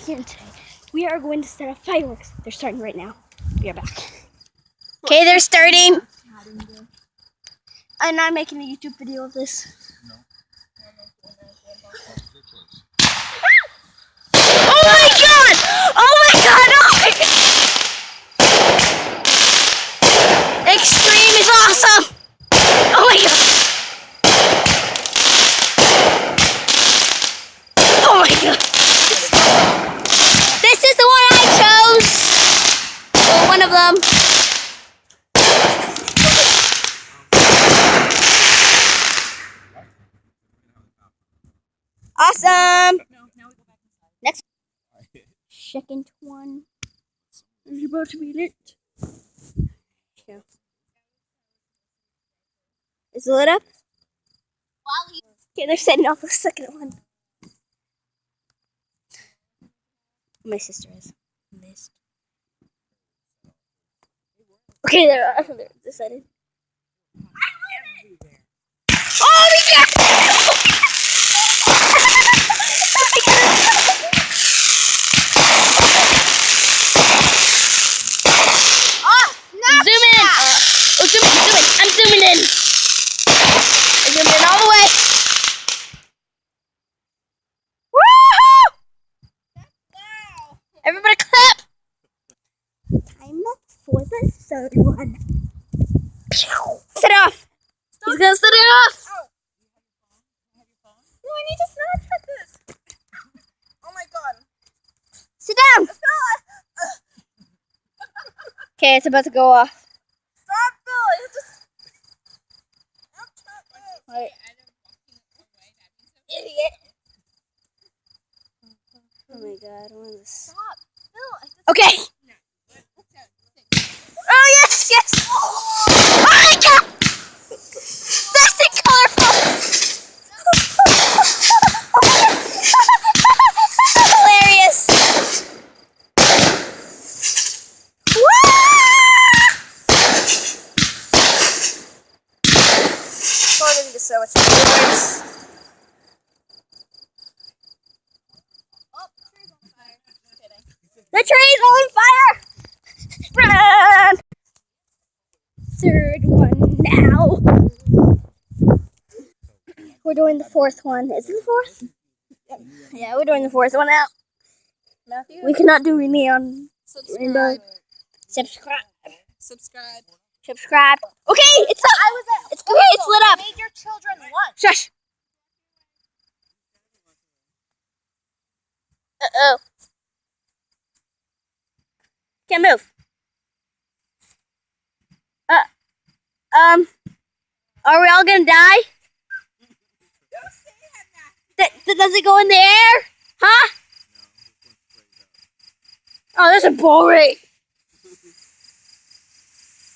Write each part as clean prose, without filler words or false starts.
here today. We are going to set up fireworks. They're starting right now. We are back. Okay, they're starting. I'm not making a YouTube video of this. Oh my god! Oh my god! Oh my god! Extreme is awesome! Oh my god! Oh my god! This is the one I chose! Or one of them. Awesome! Next. Second one is about to be lit. Yeah. Is it lit up? Okay, they're setting off the second one. My sister is missed. Okay, they're decided. Oh my god! Zoom in! Zoom in! I'm zooming in! I zoomed in all the way! Woohoo! Everybody clap! Time for the third one. Set it off! Stop. He's gonna set it off! Oh. No, I need to snap at this! Oh my god. Sit down! Okay, it's about to go off. Stop, Bill! It's just... Wait. Idiot! Oh my god, what is this? Stop, Bill! Okay! Oh yes, yes! Oh my god! That's the colorful! Hilarious! So much fireworks. Oh, the tree's on fire. Just kidding. The tree's on fire! Run! Third one now. We're doing the fourth one. Is it the fourth? Yeah, we're doing the fourth one now. Matthew? We cannot do neon. Subscribe. Subscribe. Subscribe. Okay, it's up. It's okay. It's lit up. Made your children lunch. Shush. Uh-oh. Can't move. Are we all gonna die? Does it go in the air? Huh? Oh, this is boring.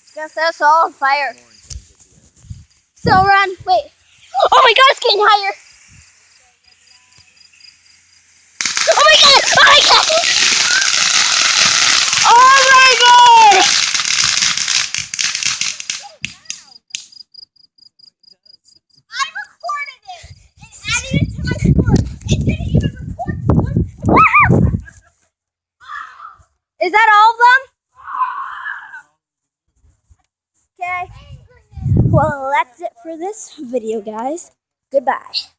It's gonna set us all on fire. So run. Wait. Oh my god, it's getting higher. Oh my god! Oh my god! Oh my god! I recorded it and added it to my score. It didn't even record one. Is that all of them? Okay. Well, that's it for this video, guys. Goodbye.